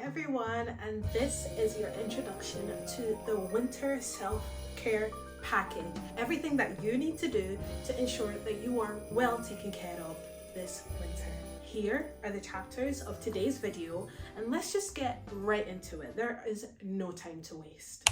everyone, and this is your introduction to the winter self-care package. Everything that you need to do to ensure that you are well taken care of this winter. Here are the chapters of today's video, and let's just get right into it. There is no time to waste.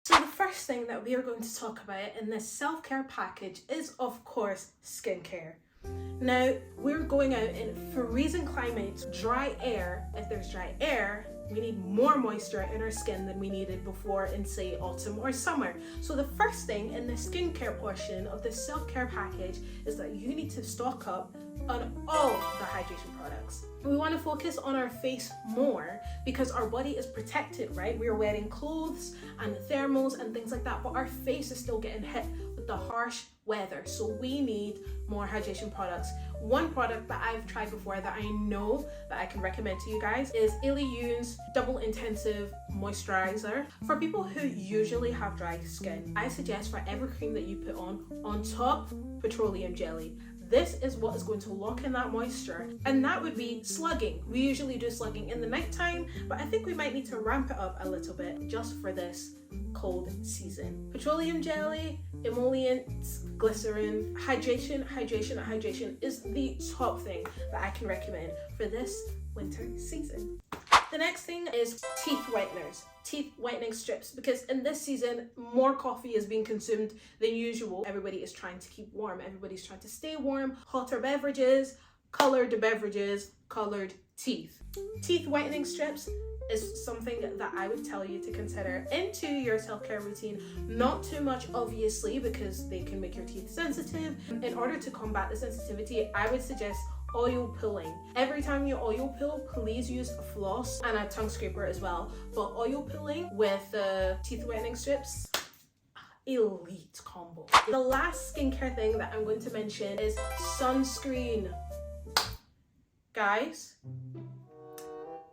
So the first thing that we are going to talk about in this self-care package is, of course, skincare. Now, we're going out in freezing climates, dry air. If there's dry air, we need more moisture in our skin than we needed before in, say, autumn or summer. So the first thing in the skincare portion of the self-care package is that you need to stock up on all the hydration products. We want to focus on our face more because our body is protected, right? We're wearing clothes and thermals and things like that, but our face is still getting hit with the harsh weather. So we need more hydration products. One product that I've tried before that I know that I can recommend to you guys is Yoon's Double Intensive Moisturizer. For people who usually have dry skin, I suggest for every cream that you put on top, petroleum jelly. This is what is going to lock in that moisture, and that would be slugging. We usually do slugging in the nighttime, but I think we might need to ramp it up a little bit just for this cold season. Petroleum jelly, emollients, glycerin, hydration is the top thing that I can recommend for this winter season. The next thing is teeth whiteners, teeth whitening strips, because in this season, more coffee is being consumed than usual. Everybody is trying to keep warm. Everybody's trying to stay warm. Hotter beverages, colored teeth. Teeth whitening strips is something that I would tell you to consider into your self-care routine. Not too much, obviously, because they can make your teeth sensitive. In order to combat the sensitivity, I would suggest oil pulling. Every time you oil pull, please use a floss and a tongue scraper as well. But oil pulling with teeth whitening strips, elite combo. The last skincare thing that I'm going to mention is sunscreen. Guys,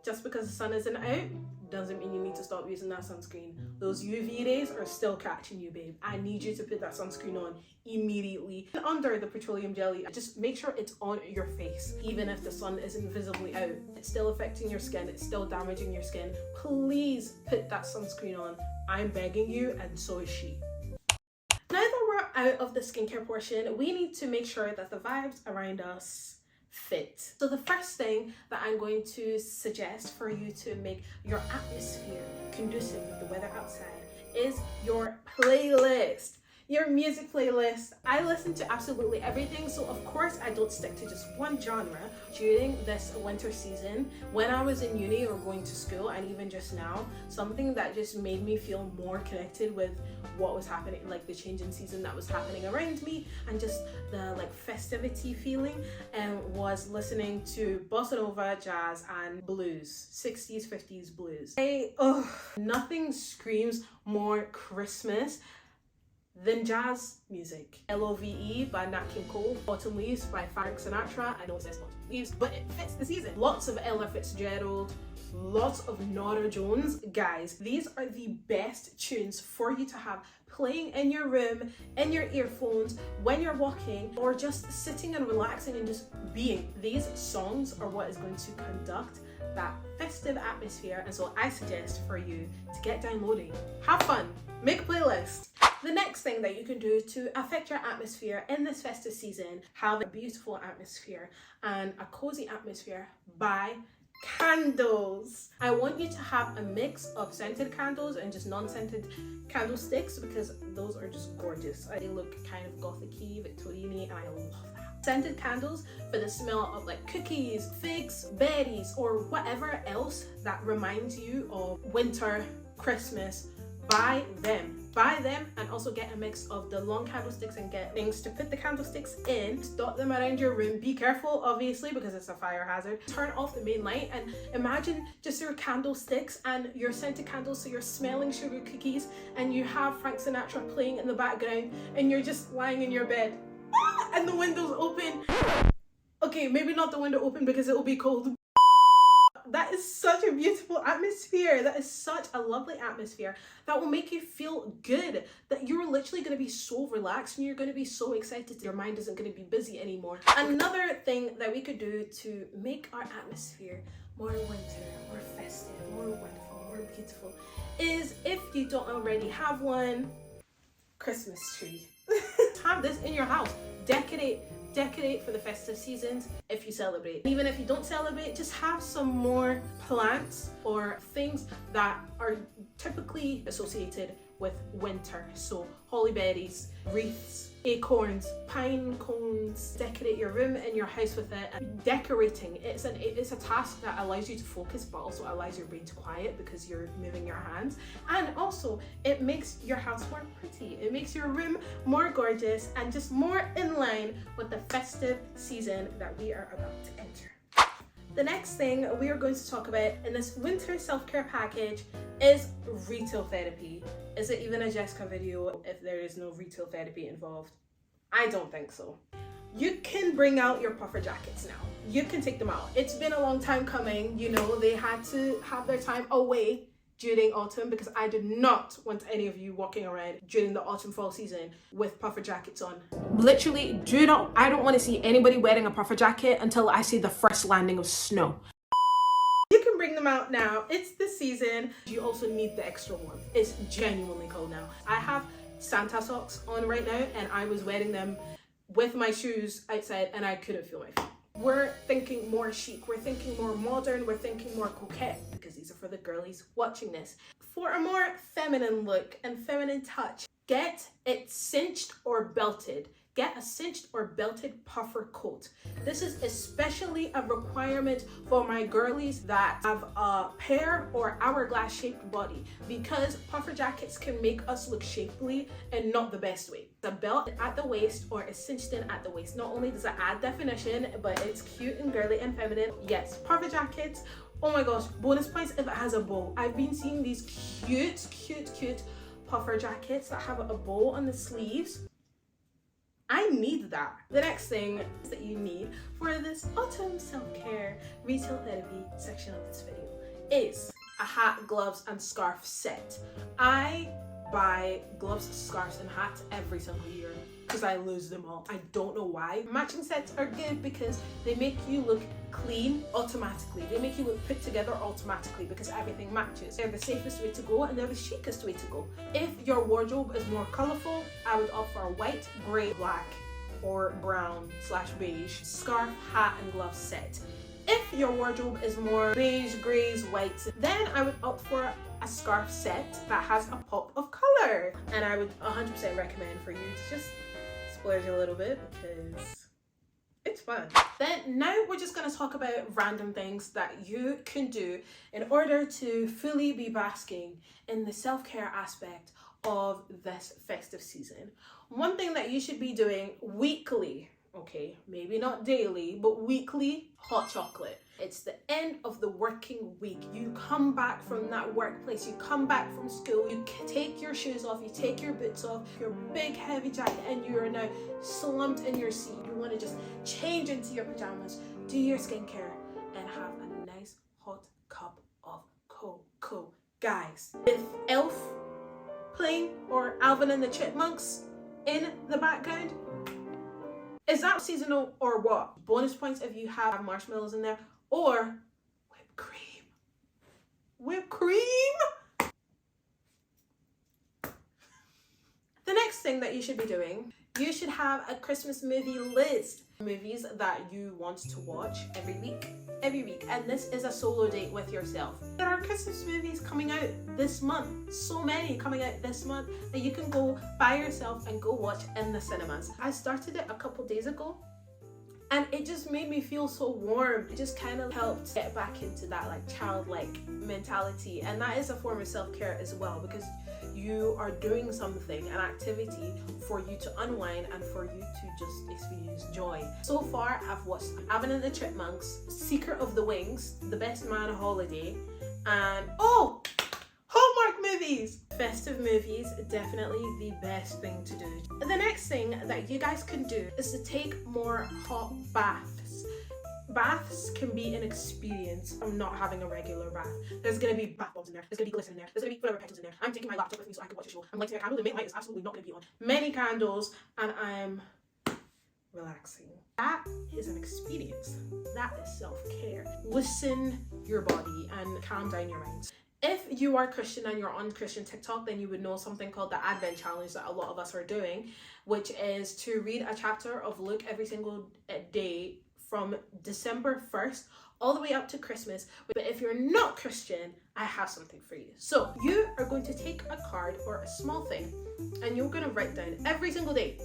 just because the sun isn't out doesn't mean you need to stop using that sunscreen. Those UV rays are still catching you, babe. I need you to put that sunscreen on immediately. And under the petroleum jelly, just make sure it's on your face. Even if the sun isn't visibly out, it's still affecting your skin, it's still damaging your skin. Please put that sunscreen on. I'm begging you, and so is she. Now that we're out of the skincare portion, we need to make sure that the vibes around us fit. So the first thing that I'm going to suggest for you to make your atmosphere conducive with the weather outside is your playlist. Your music playlist. I listen to absolutely everything, so of course I don't stick to just one genre. During this winter season, when I was in uni or going to school, and even just now, something that just made me feel more connected with what was happening, like the change in season that was happening around me, and just the like festivity feeling, and was listening to bossa nova, jazz, and blues, 60s, 50s blues. Nothing screams more Christmas than jazz music. Love by Nat King Cole, Autumn Leaves by Frank Sinatra. I know it says Autumn Leaves, but it fits the season. Lots of Ella Fitzgerald, lots of Norah Jones. Guys, these are the best tunes for you to have playing in your room, in your earphones, when you're walking, or just sitting and relaxing and just being. These songs are what is going to conduct that festive atmosphere, and so I suggest for you to get downloading, have fun, make a playlist. The next thing that you can do to affect your atmosphere in this festive season, have a beautiful atmosphere and a cozy atmosphere, buy candles. I want you to have a mix of scented candles and just non-scented candlesticks, because those are just gorgeous. They look kind of gothic-y, Victorian-y, and I love that. Scented candles for the smell of like cookies, figs, berries, or whatever else that reminds you of winter, Christmas. Buy them, and also get a mix of the long candlesticks and get things to put the candlesticks in. Dot them around your room. Be careful, obviously, because it's a fire hazard. Turn off the main light and imagine just your candlesticks and your scented candles, so you're smelling sugar cookies and you have Frank Sinatra playing in the background and you're just lying in your bed and the window's open. Okay, maybe not the window open because it'll be cold. That is such a beautiful atmosphere. That is such a lovely atmosphere that will make you feel good, that you're literally going to be so relaxed and you're going to be so excited. Your mind isn't going to be busy anymore. Another thing that we could do to make our atmosphere more winter, more festive, beautiful is, if you don't already have one, Christmas tree. Have this in your house. Decorate for the festive seasons if you celebrate. Even if you don't celebrate, just have some more plants or things that are typically associated with winter. So holly berries, wreaths, acorns, pine cones. Decorate your room and your house with it. And decorating, it's a task that allows you to focus, but also allows your brain to quiet because you're moving your hands. And also it makes your house more pretty. It makes your room more gorgeous and just more in line with the festive season that we are about to enter. The next thing we are going to talk about in this winter self-care package is retail therapy. Is it even a Jessica video if there is no retail therapy involved? I don't think so. You can bring out your puffer jackets now. You can take them out. It's been a long time coming. You know, they had to have their time away during autumn, because I did not want any of you walking around during the autumn fall season with puffer jackets on. Literally, I don't want to see anybody wearing a puffer jacket until I see the first landing of snow. You can bring them out now. It's the season. You also need the extra warmth. It's genuinely cold now. I have Santa socks on right now and I was wearing them with my shoes outside and I couldn't feel my feet. We're thinking more chic, we're thinking more modern, we're thinking more coquette, because these are for the girlies watching this. For a more feminine look and feminine touch, get it cinched or belted. Get a cinched or belted puffer coat. This is especially a requirement for my girlies that have a pear or hourglass shaped body, because puffer jackets can make us look shapely and not the best way. The belt at the waist or is cinched in at the waist. Not only does it add definition, but it's cute and girly and feminine. Yes, puffer jackets, oh my gosh, bonus points if it has a bow. I've been seeing these cute puffer jackets that have a bow on the sleeves. I need that. The next thing that you need for this autumn self-care retail therapy section of this video is a hat, gloves, and scarf set. I buy gloves, scarves, and hats every single year because I lose them all. I don't know why. Matching sets are good because they make you look clean automatically. They make you look put together automatically because everything matches. They're the safest way to go and they're the chicest way to go. If your wardrobe is more colourful, I would opt for a white, grey, black, or brown / beige scarf, hat, and glove set. If your wardrobe is more beige, greys, whites, then I would opt for a scarf set that has a pop of colour. And I would 100% recommend for you to just splurge a little bit because it's fun. Then now we're just going to talk about random things that you can do in order to fully be basking in the self-care aspect of this festive season. One thing that you should be doing weekly, okay, maybe not daily, but weekly, hot chocolate. It's the end of the working week. You come back from that workplace, you come back from school, you take your shoes off, you take your boots off, your big heavy jacket, and you are now slumped in your seat. You want to just change into your pajamas, do your skincare, and have a nice hot cup of cocoa. Guys, with Elf playing or Alvin and the Chipmunks in the background, is that seasonal or what? Bonus points if you have marshmallows in there or whipped cream. Whipped cream! The next thing that you should be doing, you should have a Christmas movie list. Movies that you want to watch every week. And this is a solo date with yourself. There are Christmas movies coming out this month. So many coming out this month that you can go by yourself and go watch in the cinemas. I started it a couple days ago and it just made me feel so warm. It just kind of helped get back into that like childlike mentality, and that is a form of self-care as well, because you are doing something, an activity for you to unwind and for you to just experience joy. So far I've watched Alvin and the Chipmunks, Secret of the Wings, The Best Man Holiday, and Hallmark movies! Festive movies, definitely the best thing to do. The next thing that you guys can do is to take more hot baths. Baths can be an experience of not having a regular bath. There's gonna be bath bombs in there, there's gonna be glitter in there, there's gonna be whatever petals in there. I'm taking my laptop with me so I can watch a show. I'm lighting a candle, the main light is absolutely not gonna be on. Many candles, and I'm relaxing. That is an experience. That is self-care. Listen your body and calm down your mind. If you are Christian and you're on Christian TikTok, then you would know something called the Advent Challenge that a lot of us are doing, which is to read a chapter of Luke every single day from December 1st all the way up to Christmas. But if you're not Christian, I have something for you. So you are going to take a card or a small thing and you're going to write down every single day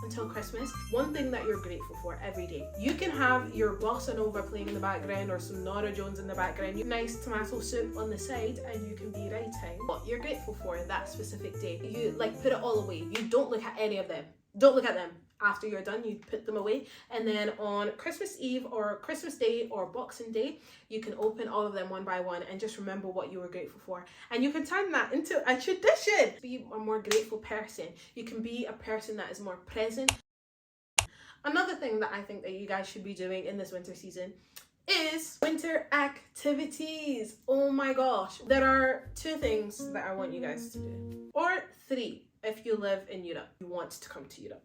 until Christmas, one thing that you're grateful for every day. You can have your bossa nova playing in the background or some Nora Jones in the background, your nice tomato soup on the side, and you can be writing what you're grateful for that specific day. You like put it all away. You don't look at any of them. Don't look at them. After you're done, you put them away, and then on Christmas Eve or Christmas Day or Boxing Day, you can open all of them one by one and just remember what you were grateful for. And you can turn that into a tradition. Be a more grateful person. You can be a person that is more present. Another thing that I think that you guys should be doing in this winter season is winter activities. Oh my gosh. There are 2 things that I want you guys to do, or 3 if you live in Europe, you want to come to Europe.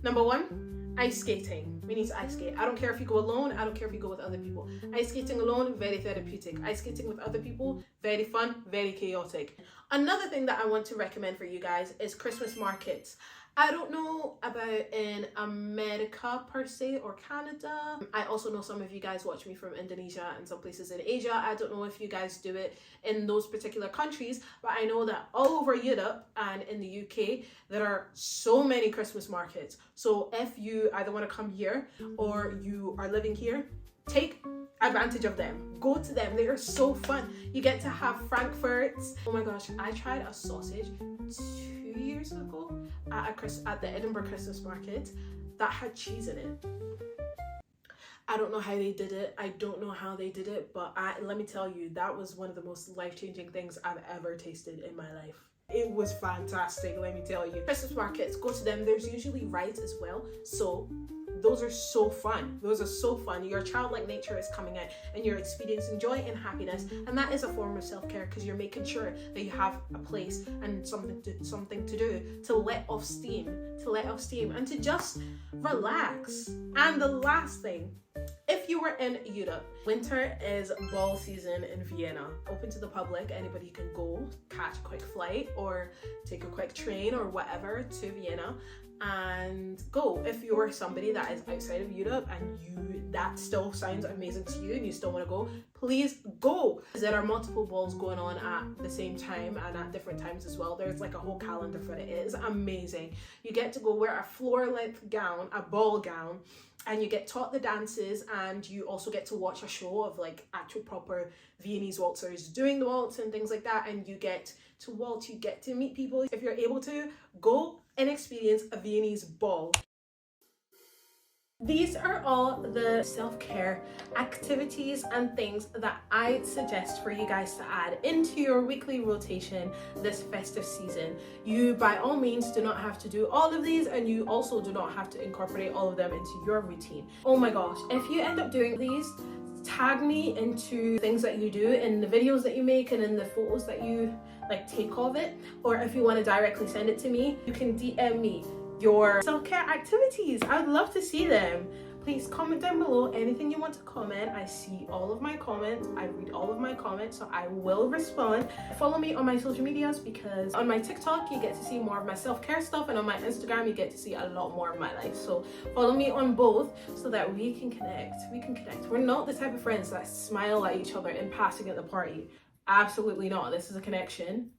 Number 1, ice skating. We need to ice skate. I don't care if you go alone, I don't care if you go with other people. Ice skating alone, very therapeutic. Ice skating with other people, very fun, very chaotic. Another thing that I want to recommend for you guys is Christmas markets. I don't know about in America per se or Canada. I also know some of you guys watch me from Indonesia and some places in Asia. I don't know if you guys do it in those particular countries, but I know that all over Europe and in the UK, there are so many Christmas markets. So if you either want to come here or you are living here, take advantage of them. Go to them. They are so fun. You get to have frankfurts. Oh my gosh, I tried a sausage 2 years ago at the Edinburgh Christmas market that had cheese in it. I don't know how they did it. I don't know how they did it, but let me tell you, that was one of the most life-changing things I've ever tasted in my life. It was fantastic, let me tell you. Christmas markets, go to them. There's usually rides as well, so those are so fun. Those are so fun. Your childlike nature is coming out and you're experiencing joy and happiness, and that is a form of self-care because you're making sure that you have a place and something to do to let off steam and to just relax. And the last thing, if you were in Europe, winter is ball season in Vienna, open to the public. Anybody can go, catch a quick flight or take a quick train or whatever to Vienna and go. If you're somebody that is outside of Europe and that still sounds amazing to you and you still want to go, please go. There are multiple balls going on at the same time and at different times as well. There's like a whole calendar for it. It is amazing. You get to go wear a floor-length gown, a ball gown, and you get taught the dances, and you also get to watch a show of like actual proper Viennese waltzers doing the waltz and things like that, and you get to waltz, you get to meet people. If you're able to, go and experience a Viennese ball. These are all the self-care activities and things that I suggest for you guys to add into your weekly rotation this festive season. You by all means do not have to do all of these, and you also do not have to incorporate all of them into your routine. Oh my gosh, if you end up doing these, tag me into things that you do in the videos that you make and in the photos that you like take of it, or if you want to directly send it to me, you can DM me your self-care activities. I would love to see them. Please comment down below anything you want to comment. I see all of my comments. I read all of my comments, so I will respond. Follow me on my social medias, because on my TikTok you get to see more of my self-care stuff, and on my Instagram you get to see a lot more of my life. So follow me on both so that we can connect. We're not the type of friends that smile at each other in passing at the party. Absolutely not. This is a connection.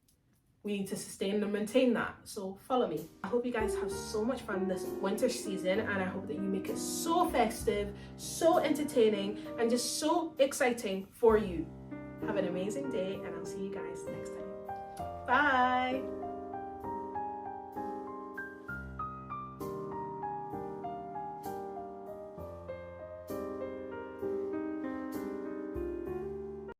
We need to sustain and maintain that. So follow me. I hope you guys have so much fun this winter season, and I hope that you make it so festive, so entertaining, and just so exciting for you. Have an amazing day, and I'll see you guys next time. Bye.